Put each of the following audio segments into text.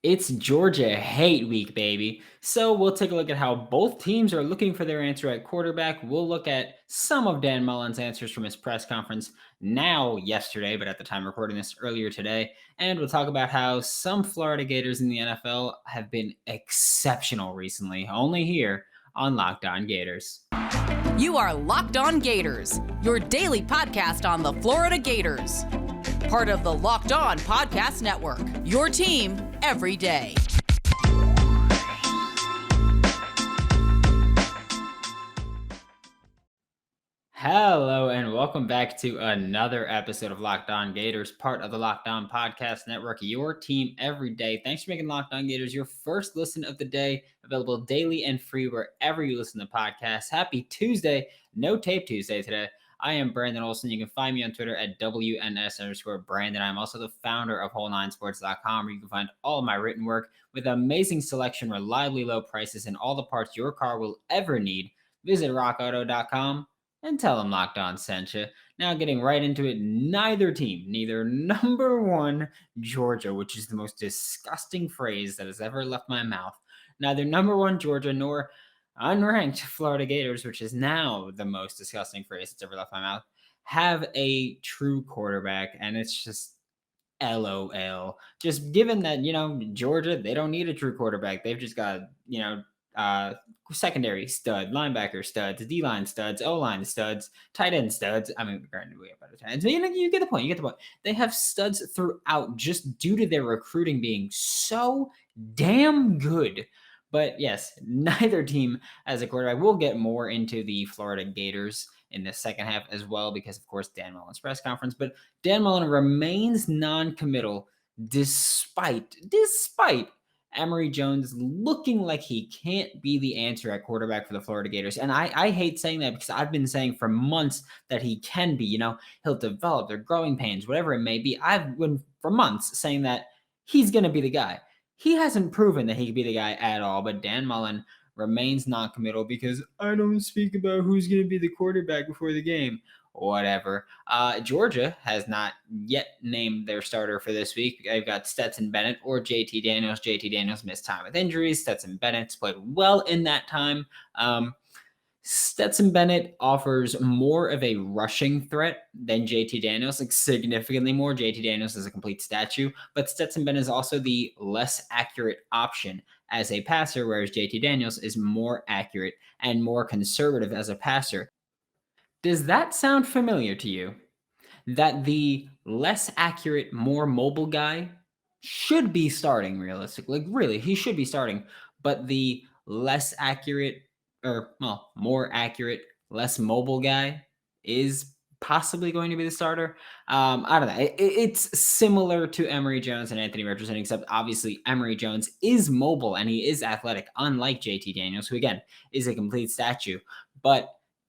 It's Georgia hate week, baby. So we'll take a look at how both teams are looking for their answer at quarterback. We'll look at some of Dan Mullen's answers from his press conference yesterday, but at the time recording this earlier today. And we'll talk about how some Florida Gators in the NFL have been exceptional recently, only here on Locked On Gators. You are Locked On Gators, your daily podcast on the Florida Gators. Part of the Locked On Podcast Network, your team every day. Hello and welcome back to another episode of Locked On Gators, part of the Locked On Podcast Network, your team every day. Thanks for making Locked On Gators your first listen of the day, available daily and free wherever you listen to podcasts. Happy Tuesday, no tape Tuesday today. I am Brandon Olson. You can find me on Twitter at WNS_Brandon. I'm also the founder of Whole9Sports.com, where you can find all of my written work with amazing selection, reliably low prices, and all the parts your car will ever need. Visit RockAuto.com and tell them Locked On sent you. Now getting right into it, neither number one Georgia, which is the most disgusting phrase that has ever left my mouth, neither number one Georgia nor unranked Florida Gators, which is now the most disgusting phrase that's ever left my mouth, have a true quarterback, and it's just LOL. Just given that, Georgia, they don't need a true quarterback. They've just got, secondary stud, linebacker studs, D-line studs, O-line studs, tight end studs. I mean, granted, we have better tight ends. You get the point. They have studs throughout just due to their recruiting being so damn good. But yes, neither team has a quarterback. We'll get more into the Florida Gators in the second half as well because, of course, Dan Mullen's press conference. But Dan Mullen remains non-committal despite Emory Jones looking like he can't be the answer at quarterback for the Florida Gators. And I hate saying that because I've been saying for months that he can be. He'll develop their growing pains, whatever it may be. I've been for months saying that he's going to be the guy. He hasn't proven that he could be the guy at all, but Dan Mullen remains non-committal because I don't speak about who's going to be the quarterback before the game. Whatever. Georgia has not yet named their starter for this week. They've got Stetson Bennett or JT Daniels. JT Daniels missed time with injuries. Stetson Bennett's played well in that time. Stetson Bennett offers more of a rushing threat than JT Daniels, like significantly more. JT Daniels is a complete statue, but Stetson Bennett is also the less accurate option as a passer, whereas JT Daniels is more accurate and more conservative as a passer. Does that sound familiar to you? That the less accurate, more mobile guy should be starting realistically. Like really, he should be starting, but the less accurate more accurate, less mobile guy is possibly going to be the starter. I don't know. It's similar to Emory Jones and Anthony Richardson, except obviously Emory Jones is mobile and he is athletic, unlike JT Daniels, who again is a complete statue. But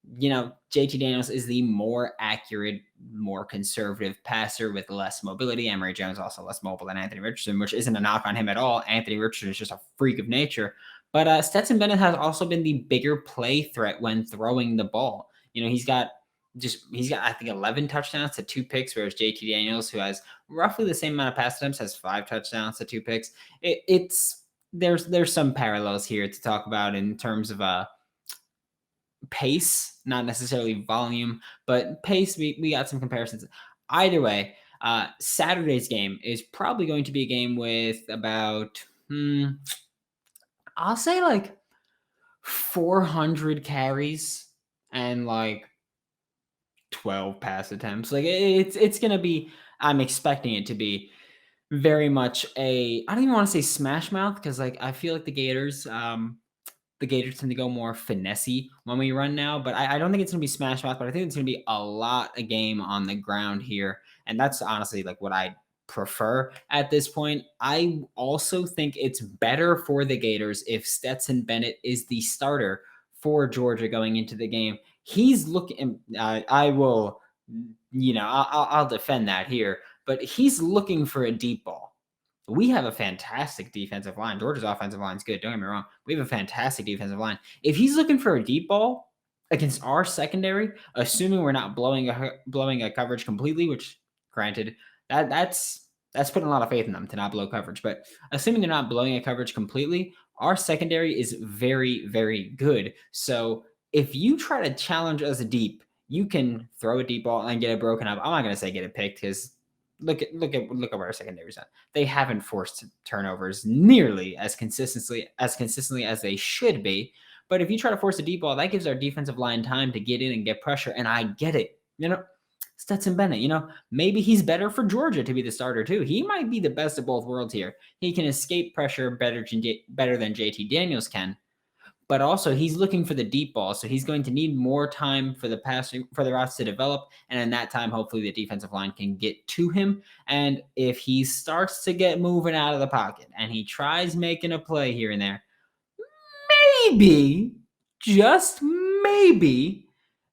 JT Daniels is the more accurate, more conservative passer with less mobility. Emory Jones also less mobile than Anthony Richardson, which isn't a knock on him at all. Anthony Richardson is just a freak of nature. But Stetson Bennett has also been the bigger play threat when throwing the ball. He's got I think 11 touchdowns to 2 picks, whereas JT Daniels, who has roughly the same amount of pass attempts, has 5 touchdowns to 2 picks. There's some parallels here to talk about in terms of pace, not necessarily volume, but pace. We got some comparisons. Either way, Saturday's game is probably going to be a game with about I'll say like 400 carries and like 12 pass attempts. Like it's gonna be. I'm expecting it to be very much I don't even want to say smash mouth because like I feel like the Gators tend to go more finessey when we run now, but I don't think it's gonna be smash mouth. But I think it's gonna be a game on the ground here, and that's honestly like what I prefer at this point. I also think it's better for the Gators if Stetson Bennett is the starter for Georgia going into the game. He's looking. I will, I'll defend that here, but he's looking for a deep ball. We have a fantastic defensive line. Georgia's offensive line is good. Don't get me wrong. We have a fantastic defensive line. If he's looking for a deep ball against our secondary, assuming we're not blowing a coverage completely, which granted, that's That's putting a lot of faith in them to not blow coverage. But assuming they're not blowing a coverage completely, our secondary is very, very good. So if you try to challenge us deep, you can throw a deep ball and get it broken up. I'm not going to say get it picked because look at where our secondary's at. They haven't forced turnovers nearly as consistently as they should be. But if you try to force a deep ball, that gives our defensive line time to get in and get pressure. And I get it. Stetson Bennett, maybe he's better for Georgia to be the starter too. He might be the best of both worlds here. He can escape pressure better than JT Daniels can. But also he's looking for the deep ball, so he's going to need more time for the routes to develop, and in that time, hopefully the defensive line can get to him. And if he starts to get moving out of the pocket and he tries making a play here and there, maybe, just maybe,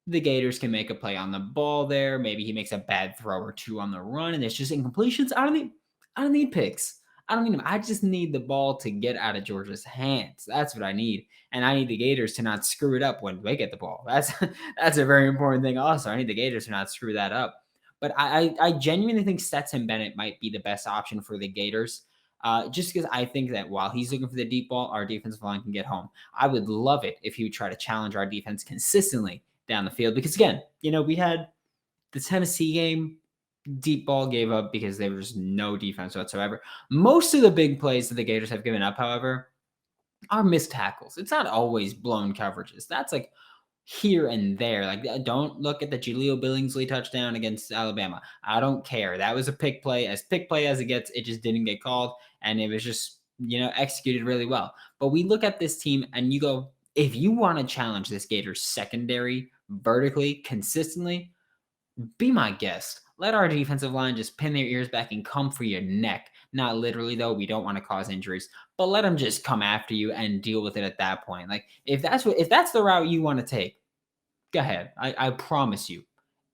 the Gators can make a play on the ball there. Maybe he makes a bad throw or two on the run, and it's just incompletions. I don't need picks. I don't need them. I just need the ball to get out of Georgia's hands. That's what I need. And I need the Gators to not screw it up when they get the ball. That's a very important thing also. I need the Gators to not screw that up. But I genuinely think Stetson Bennett might be the best option for the Gators. Just because I think that while he's looking for the deep ball, our defensive line can get home. I would love it if he would try to challenge our defense consistently down the field. Because again, we had the Tennessee game, deep ball gave up because there was no defense whatsoever. Most of the big plays that the Gators have given up, however, are missed tackles. It's not always blown coverages. That's like here and there. Like, don't look at the Jaleel Billingsley touchdown against Alabama. I don't care. That was a pick play as it gets. It just didn't get called, and it was just, executed really well. But we look at this team and you go, if you want to challenge this Gators secondary vertically, consistently, be my guest. Let our defensive line just pin their ears back and come for your neck. Not literally, though. We don't want to cause injuries, but let them just come after you and deal with it at that point. Like, if that's the route you want to take, go ahead. I promise you,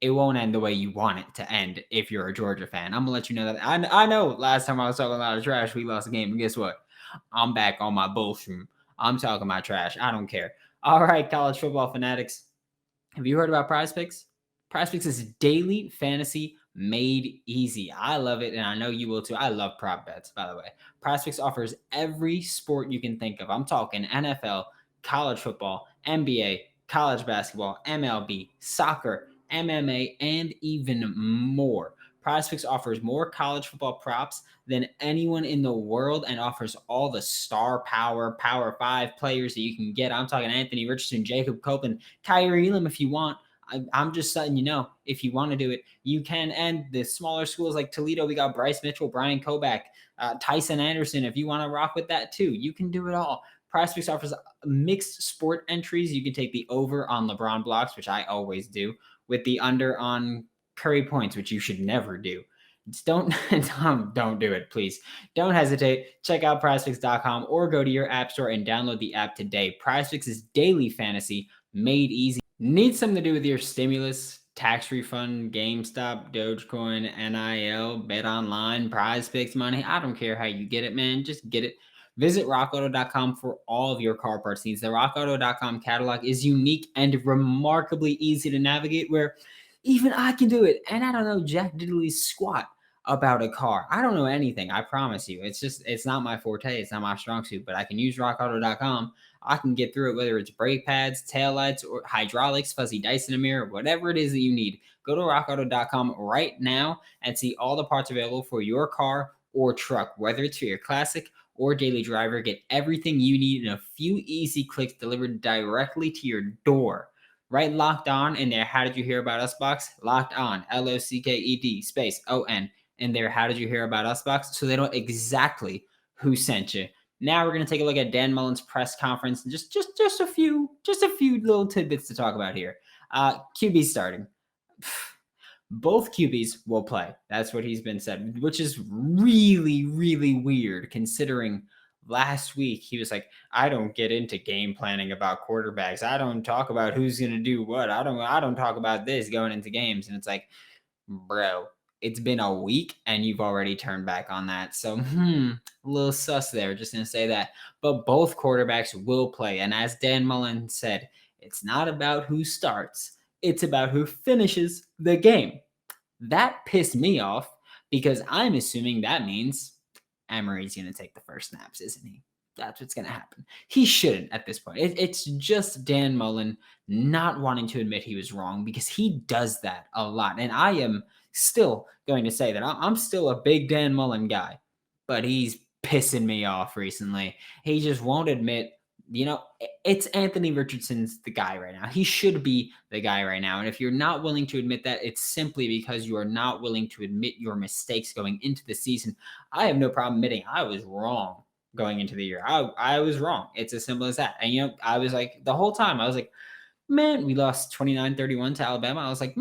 it won't end the way you want it to end if you're a Georgia fan. I'm gonna let you know that. I know last time I was talking a lot of trash, we lost the game, but guess what? I'm back on my bullshit. I'm talking my trash. I don't care. All right, college football fanatics. Have you heard about PrizePicks? PrizePicks is daily fantasy made easy. I love it, and I know you will too. I love prop bets, by the way. PrizePicks offers every sport you can think of. I'm talking NFL, college football, NBA, college basketball, MLB, soccer, MMA, and even more. PrizePicks offers more college football props than anyone in the world and offers all the star Power 5 players that you can get. I'm talking Anthony Richardson, Jacob Copeland, Kyrie Elam if you want. I'm just letting you know, if you want to do it, you can. And the smaller schools like Toledo, we got Bryce Mitchell, Brian Koback, Tyson Anderson. If you want to rock with that too, you can do it all. PrizePicks offers mixed sport entries. You can take the over on LeBron blocks, which I always do, with the under on Curry points, which you should never do. Just don't do it, please. Don't hesitate. Check out PrizePicks.com or go to your app store and download the app today. PrizePicks is daily fantasy made easy. Need something to do with your stimulus, tax refund, GameStop, Dogecoin, NIL, BetOnline, PrizePicks money. I don't care how you get it, man. Just get it. Visit RockAuto.com for all of your car parts needs. The RockAuto.com catalog is unique and remarkably easy to navigate, where even I can do it. And I don't know jack diddly squat about a car. I don't know anything. I promise you. It's not my forte. It's not my strong suit, but I can use RockAuto.com. I can get through it, whether it's brake pads, taillights, or hydraulics, fuzzy dice in a mirror, whatever it is that you need. Go to rockauto.com right now and see all the parts available for your car or truck, whether it's for your classic or daily driver. Get everything you need in a few easy clicks delivered directly to your door. Right, Locked On in their How Did You Hear About Us box? Locked On, LOCKED space ON in their How Did You Hear About Us box, so they know exactly who sent you. Now we're going to take a look at Dan Mullen's press conference and just a few little tidbits to talk about here. QB starting. Both QBs will play. That's what he's been said, which is really, really weird considering last week he was like, I don't get into game planning about quarterbacks. I don't talk about who's going to do what. I don't talk about this going into games. And it's like, bro, it's been a week and you've already turned back on that. So, a little sus there, just going to say that. But both quarterbacks will play. And as Dan Mullen said, it's not about who starts. It's about who finishes the game. That pissed me off because I'm assuming that means Emory's going to take the first snaps, isn't he? That's what's going to happen. He shouldn't at this point. It's just Dan Mullen not wanting to admit he was wrong, because he does that a lot. And I am still going to say that I'm still a big Dan Mullen guy, but he's pissing me off recently. He just won't admit, it's Anthony Richardson's the guy right now. He should be the guy right now. And if you're not willing to admit that, it's simply because you are not willing to admit your mistakes going into the season. I have no problem admitting I was wrong going into the year. I was wrong. It's as simple as that. And, I was like, the whole time, I was like, man, we lost 29-31 to Alabama. I was like,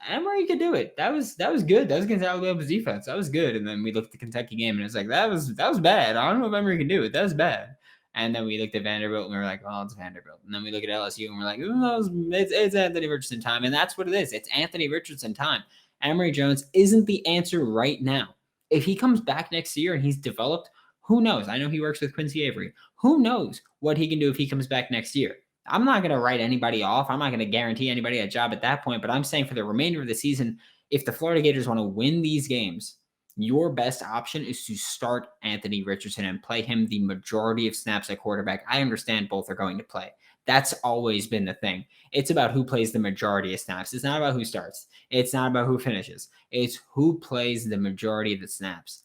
Emory could do it. That was good. That was against Alabama's defense. That was good. And then we looked at the Kentucky game, and it's like, that was bad. I don't know if Emory can do it. That was bad. And then we looked at Vanderbilt, and we were like, oh, it's Vanderbilt. And then we look at LSU, and we're like, oh, it's Anthony Richardson time. And that's what it is. It's Anthony Richardson time. Emory Jones isn't the answer right now. If he comes back next year and he's developed, who knows? I know he works with Quincy Avery. Who knows what he can do if he comes back next year? I'm not going to write anybody off. I'm not going to guarantee anybody a job at that point. But I'm saying for the remainder of the season, if the Florida Gators want to win these games, your best option is to start Anthony Richardson and play him the majority of snaps at quarterback. I understand both are going to play. That's always been the thing. It's about who plays the majority of snaps. It's not about who starts. It's not about who finishes. It's who plays the majority of the snaps.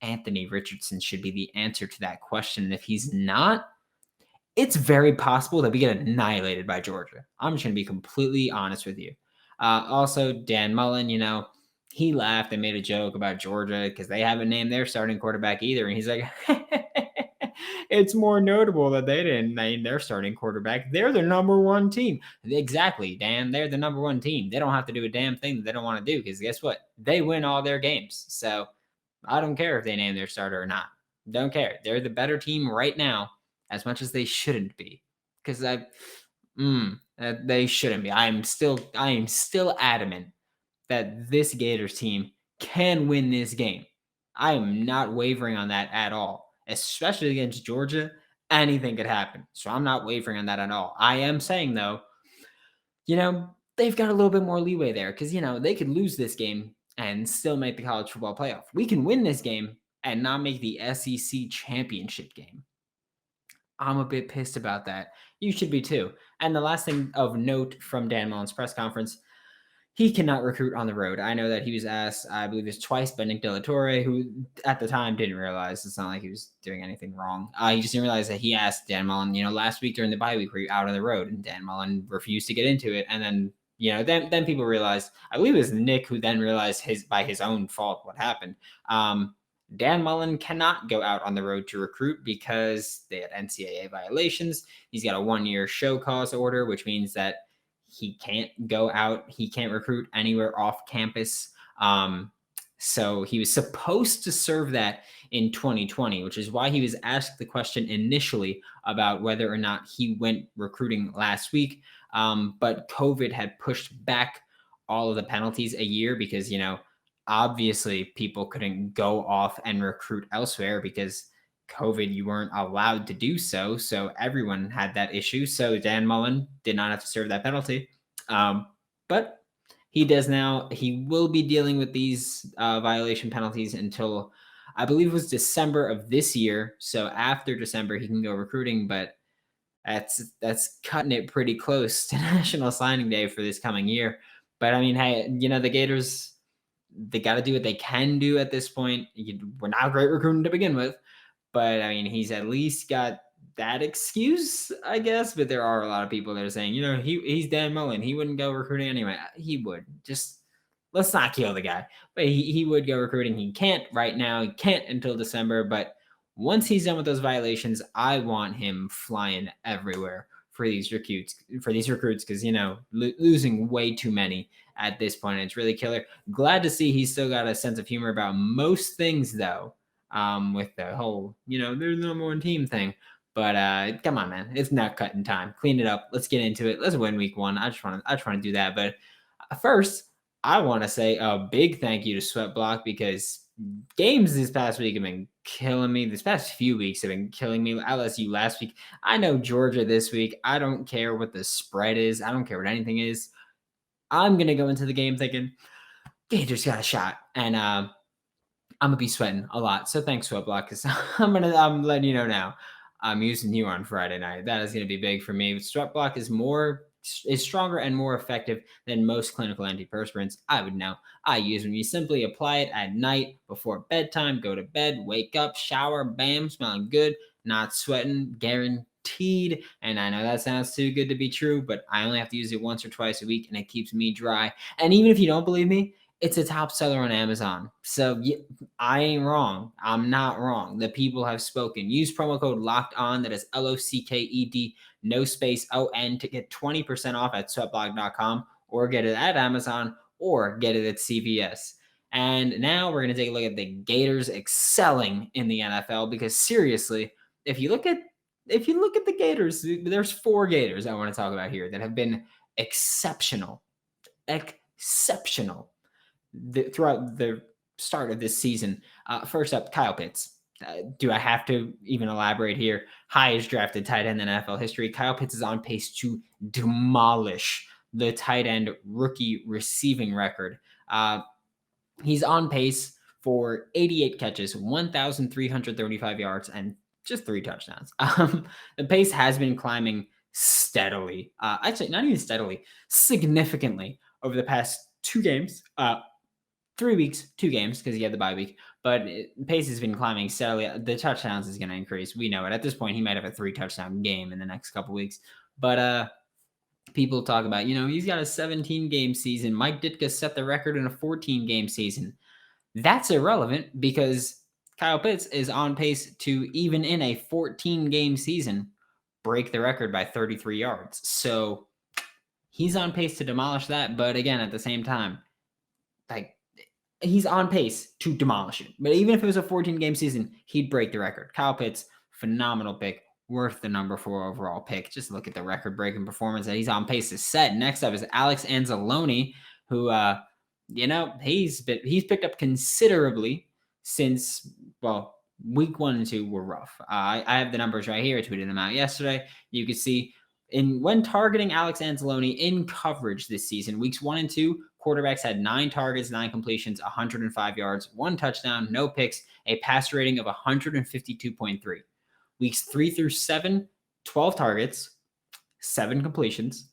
Anthony Richardson should be the answer to that question. And if he's not, it's very possible that we get annihilated by Georgia. I'm just going to be completely honest with you. Also, Dan Mullen, he laughed and made a joke about Georgia because they haven't named their starting quarterback either. And he's like, it's more notable that they didn't name their starting quarterback. They're the number one team. Exactly, Dan. They're the number one team. They don't have to do a damn thing that they don't want to do, because guess what? They win all their games. So I don't care if they name their starter or not. Don't care. They're the better team right now, as much as they shouldn't be. Because they shouldn't be. I am still adamant that this Gators team can win this game. I am not wavering on that at all, especially against Georgia. Anything could happen. So I'm not wavering on that at all. I am saying, though, they've got a little bit more leeway there, because, they could lose this game and still make the college football playoff. We can win this game and not make the SEC championship game. I'm a bit pissed about that. You should be too. And the last thing of note from Dan Mullen's press conference, he cannot recruit on the road. I know that he was asked, I believe it's twice by Nick Delatorre, who at the time didn't realize. It's not like he was doing anything wrong. He just didn't realize that he asked Dan Mullen, last week during the bye week, were you out on the road? And Dan Mullen refused to get into it. And then, then people realized, I believe it was Nick who then realized by his own fault what happened. Dan Mullen cannot go out on the road to recruit because they had NCAA violations. He's got a 1-year show cause order, which means that he can't go out. He can't recruit anywhere off campus. So he was supposed to serve that in 2020, which is why he was asked the question initially about whether or not he went recruiting last week. But COVID had pushed back all of the penalties a year because, obviously people couldn't go off and recruit elsewhere because COVID, you weren't allowed to do so. So everyone had that issue. So Dan Mullen did not have to serve that penalty. But he does now. He will be dealing with these violation penalties until, I believe it was December of this year. So after December, he can go recruiting, but that's cutting it pretty close to National Signing Day for this coming year. But I mean, hey, the Gators, they got to do what they can do at this point. We're not great recruiting to begin with, but I mean, he's at least got that excuse, I guess. But there are a lot of people that are saying, he's Dan Mullen. He wouldn't go recruiting anyway. He would. Just let's not kill the guy. But he would go recruiting. He can't right now. He can't until December. But once he's done with those violations, I want him flying everywhere for these recruits, because, losing way too many at this point, it's really killer. Glad to see he's still got a sense of humor about most things, though, with the whole, they're the number one team thing. But come on, man, it's not cutting time. Clean it up. Let's get into it. Let's win week 1. I just want to do that. But first, I want to say a big thank you to SweatBlock, because games this past week have been killing me. This past few weeks have been killing me. LSU last week. I know Georgia this week. I don't care what the spread is. I don't care what anything is. I'm going to go into the game thinking Gators got a shot. And I'm gonna be sweating a lot. So thanks, SweatBlock, because I'm letting you know now. I'm using you on Friday night. That is gonna be big for me. SweatBlock is stronger and more effective than most clinical antiperspirants. I would know. I use when you simply apply it at night before bedtime, go to bed, wake up, shower, bam, smelling good, not sweating, guaranteed. And I know that sounds too good to be true, but I only have to use it once or twice a week and it keeps me dry. And even if you don't believe me, it's a top seller on Amazon. So I ain't wrong. I'm not wrong. The people have spoken. Use promo code locked on. That is LOCKED, no space ON, to get 20% off at sweatblock.com, or get it at Amazon, or get it at CVS. And now we're going to take a look at the Gators excelling in the NFL, because seriously, if you look at the Gators, there's 4 Gators I want to talk about here that have been exceptional throughout the start of this season. First up, Kyle Pitts. Do I have to even elaborate here? Highest drafted tight end in NFL history. Kyle Pitts is on pace to demolish the tight end rookie receiving record. He's on pace for 88 catches, 1,335 yards, and just 3 touchdowns. The pace has been climbing steadily. Actually, not even steadily, significantly over the past 2 games. 3 weeks, 2 games, because he had the bye week. But pace has been climbing steadily. The touchdowns is going to increase. We know it. At this point, he might have a 3-touchdown game in the next couple weeks. But people talk about, he's got a 17-game season. Mike Ditka set the record in a 14-game season. That's irrelevant, because Kyle Pitts is on pace to, even in a 14-game season, break the record by 33 yards. So he's on pace to demolish that. But again, at the same time, he's on pace to demolish it. But even if it was a 14-game season, he'd break the record. Kyle Pitts, phenomenal pick, worth the number 4 overall pick. Just look at the record-breaking performance that he's on pace to set. Next up is Alex Anzalone, who, he's picked up considerably since, week 1 and 2 were rough. I have the numbers right here. I tweeted them out yesterday. You can see when targeting Alex Anzalone in coverage this season, weeks 1 and 2, quarterbacks had 9 targets, 9 completions, 105 yards, 1 touchdown, no picks, a passer rating of 152.3. Weeks 3 through 7, 12 targets, 7 completions,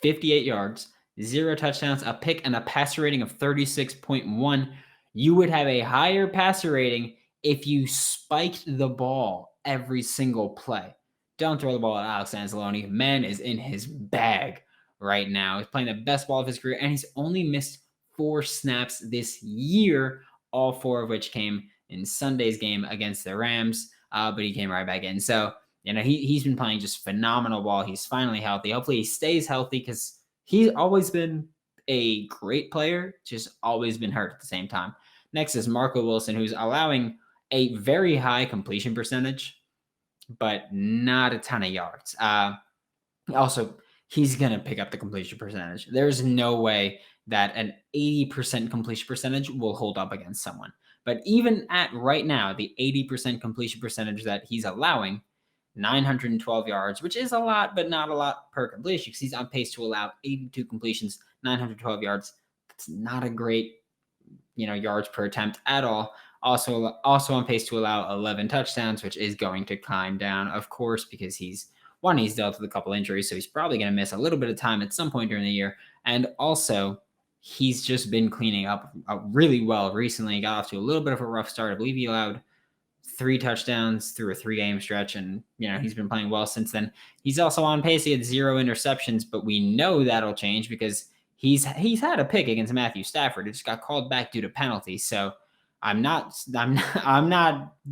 58 yards, 0 touchdowns, a pick, and a passer rating of 36.1. You would have a higher passer rating if you spiked the ball every single play. Don't throw the ball at Alex Anzalone. Man is in his bag right now. He's playing the best ball of his career, and he's only missed 4 snaps this year, all 4 of which came in Sunday's game against the Rams, but he came right back in. So, he's been playing just phenomenal ball. He's finally healthy. Hopefully he stays healthy, because he's always been a great player, just always been hurt at the same time. Next is Marco Wilson, who's allowing a very high completion percentage, but not a ton of yards. Also, he's going to pick up the completion percentage. There's no way that an 80% completion percentage will hold up against someone. But even at right now, the 80% completion percentage that he's allowing, 912 yards, which is a lot, but not a lot per completion, because he's on pace to allow 82 completions, 912 yards. That's not a great, yards per attempt at all. Also on pace to allow 11 touchdowns, which is going to climb down, of course, because he's dealt with a couple injuries, so he's probably going to miss a little bit of time at some point during the year. And also, he's just been cleaning up really well recently. He got off to a little bit of a rough start. I believe he allowed 3 touchdowns through a 3-game stretch, and he's been playing well since then. He's also on pace. He had 0 interceptions, but we know that'll change, because he's had a pick against Matthew Stafford. It just got called back due to penalty. So I'm not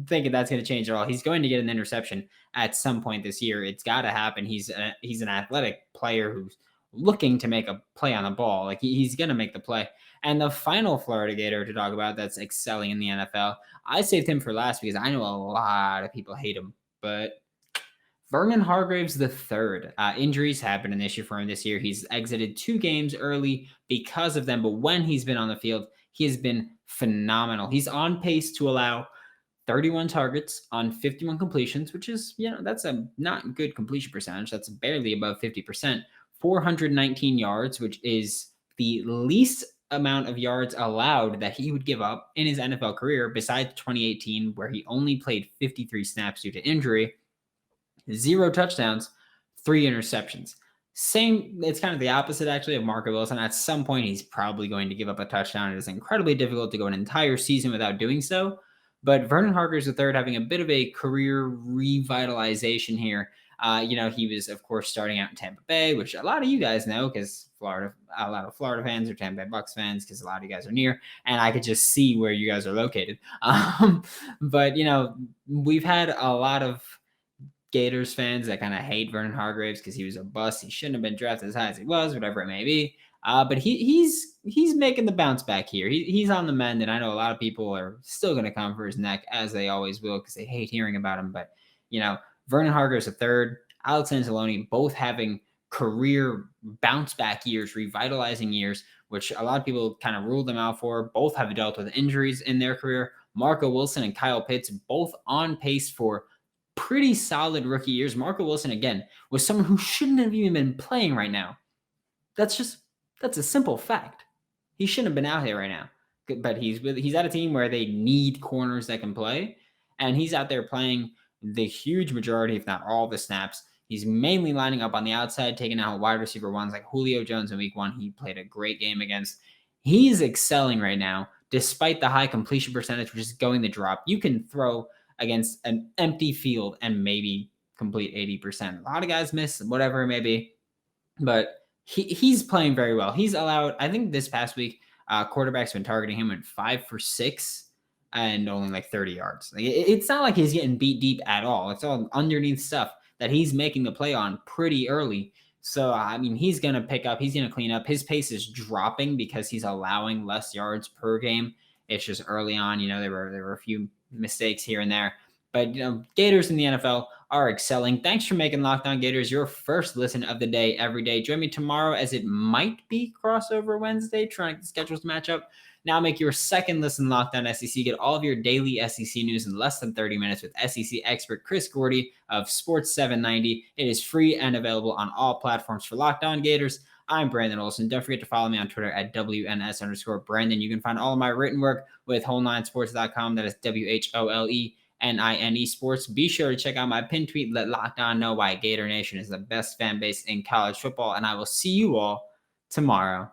thinking that's going to change at all. He's going to get an interception at some point this year. It's got to happen. He's an athletic player who's looking to make a play on the ball. Like, he's going to make the play. And the final Florida Gator to talk about that's excelling in the NFL, I saved him for last because I know a lot of people hate him, but Vernon Hargreaves III. Injuries have been an issue for him this year. He's exited 2 games early because of them, but when he's been on the field, he has been phenomenal. He's on pace to allow 31 targets on 51 completions, which is, that's a not good completion percentage. That's barely above 50%. 419 yards, which is the least amount of yards allowed that he would give up in his NFL career, besides 2018, where he only played 53 snaps due to injury, 0 touchdowns, 3 interceptions. Same, it's kind of the opposite actually of Marco Wilson. At some point, he's probably going to give up a touchdown. It is incredibly difficult to go an entire season without doing so. But Vernon Hargreaves III having a bit of a career revitalization here. He was, of course, starting out in Tampa Bay, which a lot of you guys know because a lot of Florida fans are Tampa Bay Bucks fans because a lot of you guys are near, and I could just see where you guys are located. But we've had a lot of Gators fans that kind of hate Vernon Hargreaves because he was a bust. He shouldn't have been drafted as high as he was, whatever it may be. But he's making the bounce back here. He's on the mend, and I know a lot of people are still going to come for his neck, as they always will, because they hate hearing about him. But Vernon Hargreaves III, Alex Anzalone, both having career bounce back years, revitalizing years, which a lot of people kind of ruled them out for. Both have dealt with injuries in their career. Marco Wilson and Kyle Pitts both on pace for pretty solid rookie years. Marco Wilson, again, was someone who shouldn't have even been playing right now. That's a simple fact. He shouldn't have been out here right now. But he's at a team where they need corners that can play, and he's out there playing the huge majority, if not all, the snaps. He's mainly lining up on the outside, taking out wide receiver ones like Julio Jones in week 1. He played a great game against. He's excelling right now, despite the high completion percentage, which is going to drop. You can throw against an empty field and maybe complete 80%. A lot of guys miss, whatever it may be, but he's playing very well. He's allowed, I think this past week, quarterbacks been targeting him at 5 for 6 and only like 30 yards. It's not like he's getting beat deep at all. It's all underneath stuff that he's making the play on pretty early. So, he's going to pick up. He's going to clean up. His pace is dropping because he's allowing less yards per game. It's just early on. There were a few mistakes here and there. But, Gators in the NFL are excelling. Thanks for making Locked On Gators your first listen of the day every day. Join me tomorrow as it might be crossover Wednesday, trying to get the schedules to match up. Now make your second listen Locked On SEC. Get all of your daily SEC news in less than 30 minutes with SEC expert Chris Gordy of Sports 790. It is free and available on all platforms for Locked On Gators. I'm Brandon Olson. Don't forget to follow me on Twitter at WNS_Brandon. You can find all of my written work with whole9sports.com. That is WHOLENINE Sports. Be sure to check out my pin tweet. Let Locked On know why Gator Nation is the best fan base in college football. And I will see you all tomorrow.